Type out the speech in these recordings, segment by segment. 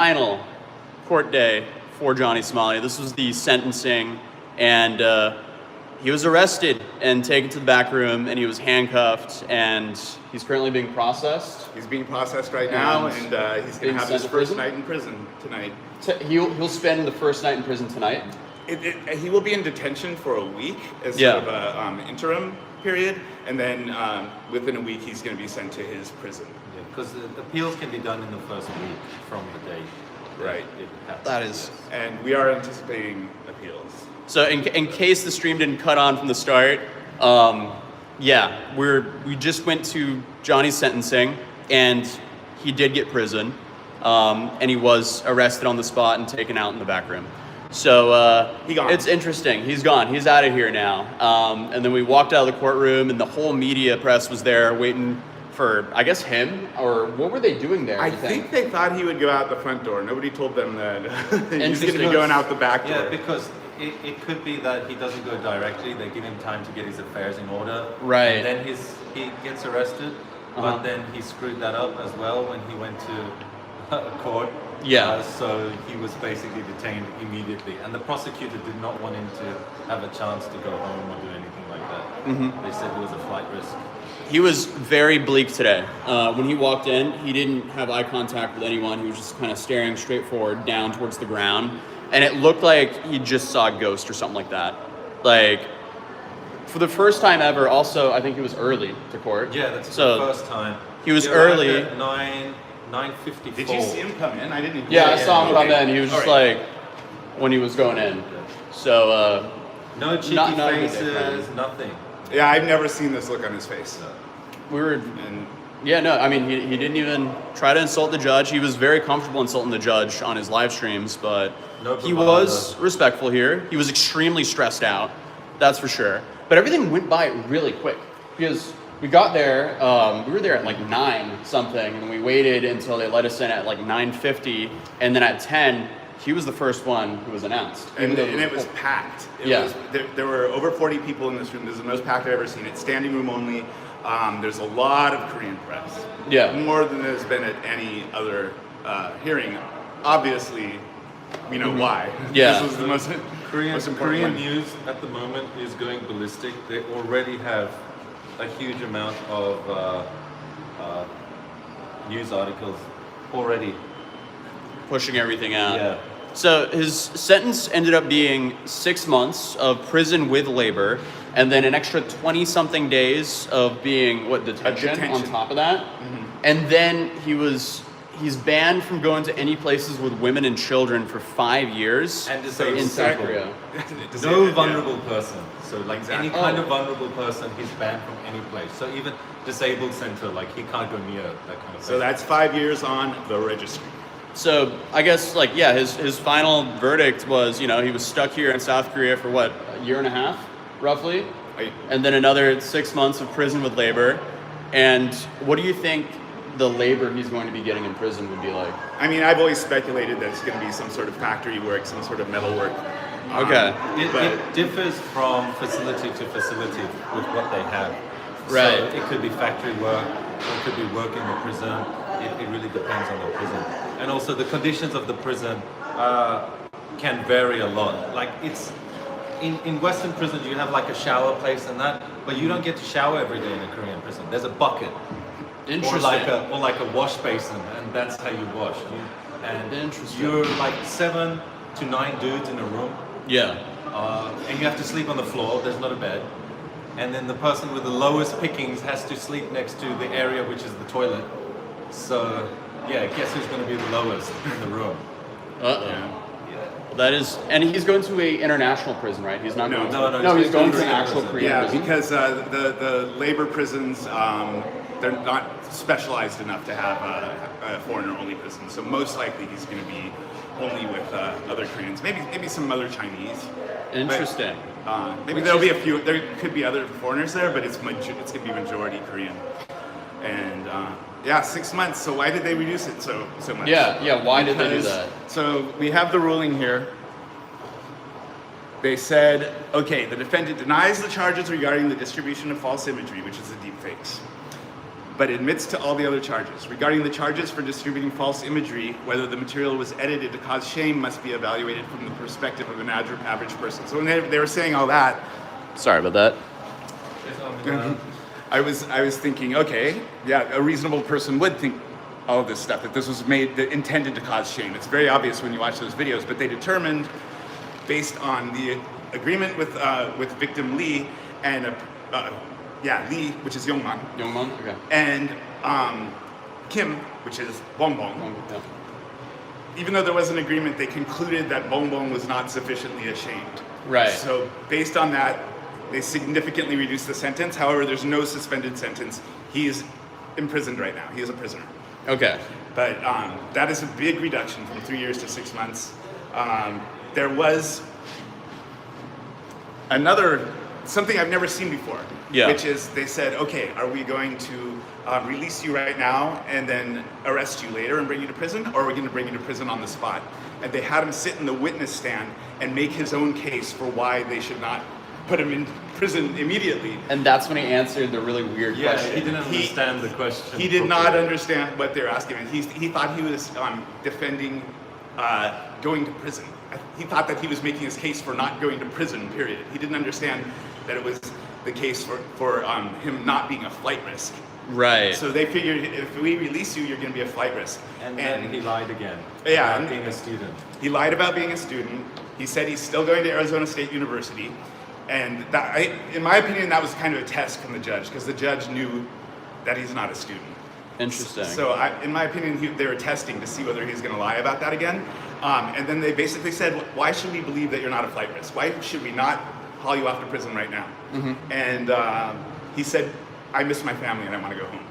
final court day for Johnny Somali. This was the sentencing, and he was arrested and taken to the back room, and he was handcuffed, and he's currently being processed. He's being processed right now, and he's going to have his first night in prison tonight. He'll spend the first night in prison tonight? He will be in detention for a week as sort of an interim period, and then within a week he's going to be sent to his prison. Yeah, because the appeals can be done in the first week from the day. Right. That is. And we are anticipating appeals. So in case the stream didn't cut on from the start, we just went to Johnny's sentencing, and he did get prison, and he was arrested on the spot and taken out in the back room. So it's interesting. He's gone. He's out of here now. And then we walked out of the courtroom, and the whole media press was there waiting for, I guess, him, or what were they doing there? I think they thought he would go out the front door. Nobody told them that he's going to be going out the back door. Yeah, because it could be that he doesn't go directly. They give him time to get his affairs in order. Right. And then he gets arrested, but then he screwed that up as well when he went to court. Yeah. So he was basically detained immediately, and the prosecutor did not want him to have a chance to go home or do anything like that. Mm-hmm. They said it was a flight risk. He was very bleak today. When he walked in, he didn't have eye contact with anyone. He was just kind of staring straight forward, down towards the ground. And it looked like he just saw a ghost or something like that. Like, for the first time ever, also, I think he was early to court. Yeah, that's so the first time. He was early. At 9:54. Did you see him come in? I didn't. I saw him come in. He was just like, when he was going in. So, no cheeky faces, nothing. Yeah, I've never seen this look on his face. We were, he didn't even try to insult the judge. He was very comfortable insulting the judge on his live streams, but he was respectful here. He was extremely stressed out, that's for sure. But everything went by really quick, because we got there, we were there at like 9 something, and we waited until they let us in at like 9:50, and then at 10, he was the first one who was announced. And it was packed. There were over 40 people in this room. This is the most packed I've ever seen. It's standing room only. There's a lot of Korean press. Yeah. More than there's been at any other hearing. Obviously, we know why. Yeah. This was the most important Korean one. news at the moment is going ballistic. They already have a huge amount of news articles already. Pushing everything out. Yeah. So his sentence ended up being 6 months of prison with labor, and then an extra 20-something days of being, detention on top of that. Mm-hmm. And then he's banned from going to any places with women and children for 5 years and in South Korea. No vulnerable person. So like any kind of vulnerable person, he's banned from any place. So even disabled center, like he can't go near that kind of place. So that's 5 years on the registry. So I guess his final verdict was, he was stuck here in South Korea for a year and a half, roughly, and then another 6 months of prison with labor. And what do you think the labor he's going to be getting in prison would be like? I mean, I've always speculated that it's going to be some sort of factory work, some sort of metal work. Okay. It differs from facility to facility with what they have. Right. So it could be factory work, or it could be work in the prison. It really depends on the prison. And also the conditions of the prison can vary a lot. Like it's in Western prisons you have like a shower place and that, but you don't get to shower every day in a Korean prison. There's a bucket. Interesting. Or like a wash basin, and that's how you wash. Interesting. You're like 7 to 9 dudes in a room. Yeah. And you have to sleep on the floor. There's not a bed. And then the person with the lowest pickings has to sleep next to the area which is the toilet. So, guess who's going to be the lowest in the room? That is, and he's going to a international prison, right? He's not going to. No, he's going to an actual prison. Korean prison. Because the labor prisons, they're not specialized enough to have a foreigner-only prison. So most likely he's going to be only with other Koreans, maybe some other Chinese. Interesting. But, maybe there'll be a few. There could be other foreigners there, but it's going to be majority Korean. And 6 months. So why did they reduce it so much? Yeah. Why did they do that? So we have the ruling here. They said, okay, the defendant denies the charges regarding the distribution of false imagery, which is the deepfakes. but admits to all the other charges. Regarding the charges for distributing false imagery, whether the material was edited to cause shame must be evaluated from the perspective of an average person. So when they were saying all that, Sorry about that. I was thinking, okay, yeah, a reasonable person would think all of this stuff, that this was intended to cause shame. It's very obvious when you watch those videos, but they determined, based on the agreement with victim Lee and Lee, which is Youngman, Okay. and Kim, which is Bongbong. Yeah. Even though there was an agreement, they concluded that Bongbong was not sufficiently ashamed. Right. So based on that, they significantly reduced the sentence. However, there's no suspended sentence. He is imprisoned right now. He is a prisoner. Okay. But that is a big reduction from 3 years to 6 months. There was something I've never seen before, which is they said, okay, are we going to release you right now and then arrest you later and bring you to prison, or are we going to bring you to prison on the spot? And they had him sit in the witness stand and make his own case for why they should not put him in prison immediately. And that's when he answered the really weird question. He didn't understand the question. He did not understand what they were asking him. He thought he was defending going to prison. He thought that he was making his case for not going to prison, period. He didn't understand that it was the case for him not being a flight risk. Right. So they figured, if we release you, you're going to be a flight risk. And then he lied again. Yeah. About being a student. He lied about being a student. He said he's still going to Arizona State University. And in my opinion, that was kind of a test from the judge, because the judge knew that he's not a student. Interesting. So in my opinion, they were testing to see whether he's going to lie about that again. And then they basically said, why should we believe that you're not a flight risk? Why should we not haul you off to prison right now? Mm-hmm. And he said, I miss my family and I want to go home.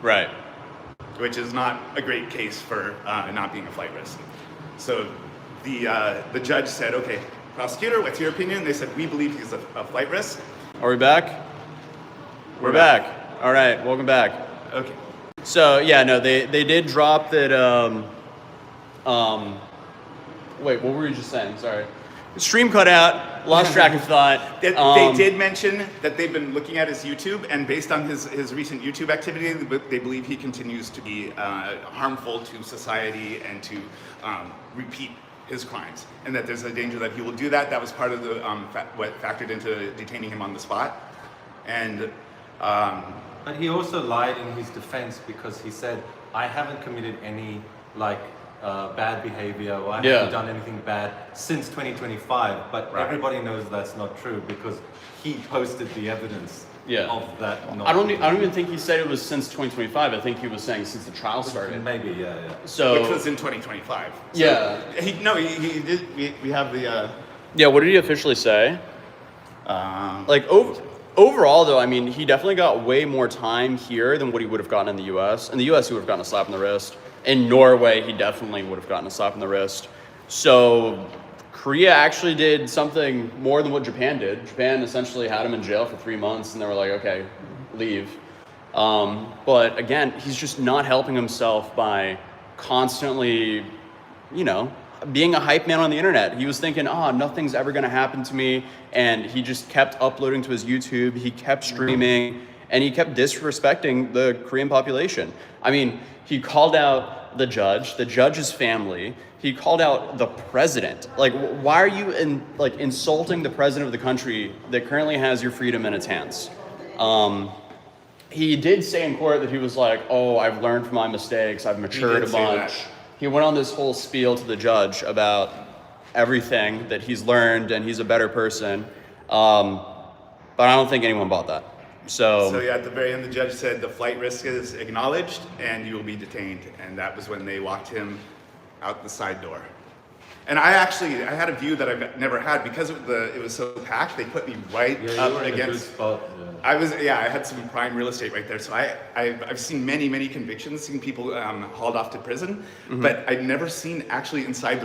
Right. Which is not a great case for not being a flight risk. So the judge said, okay, prosecutor, what's your opinion? They said, we believe he's a flight risk. Are we back? We're back. All right, welcome back. Okay. So yeah, no, they did drop that. Wait, what were you just saying? Sorry. Stream cut out. Lost track of thought. They did mention that they've been looking at his YouTube, and based on his recent YouTube activity, they believe he continues to be harmful to society and to repeat his crimes, and that there's a danger that he will do that. That was part of the what factored into detaining him on the spot, and. But he also lied in his defense, because he said, I haven't committed any bad behavior, or I haven't done anything bad since 2025. But everybody knows that's not true, because he posted the evidence of that. I don't even think he said it was since 2025. I think he was saying since the trial started. Maybe, yeah. So which was in 2025. So yeah. He did. We have the. Yeah. What did he officially say? Overall, though, I mean, he definitely got way more time here than what he would have gotten in the U.S. In the U.S., he would have gotten a slap in the wrist. In Norway, he definitely would have gotten a slap in the wrist. So Korea actually did something more than what Japan did. Japan essentially had him in jail for 3 months, and they were like, okay, leave. But again, he's just not helping himself by constantly, being a hype man on the internet. He was thinking, nothing's ever going to happen to me. And he just kept uploading to his YouTube. He kept streaming, and he kept disrespecting the Korean population. I mean, he called out the judge's family. He called out the president. Like, why are you insulting the president of the country that currently has your freedom in its hands? He did say in court that he was like, I've learned from my mistakes. I've matured a bunch. He went on this whole spiel to the judge about everything that he's learned, and he's a better person. But I don't think anyone bought that. So yeah, at the very end, the judge said the flight risk is acknowledged and you will be detained. And that was when they walked him out the side door. And I had a view that I've never had, because it was so packed. They put me right up against. In a good spot. Yeah. I had some prime real estate right there. So I've seen many convictions, seen people hauled off to prison, but I've never seen actually inside the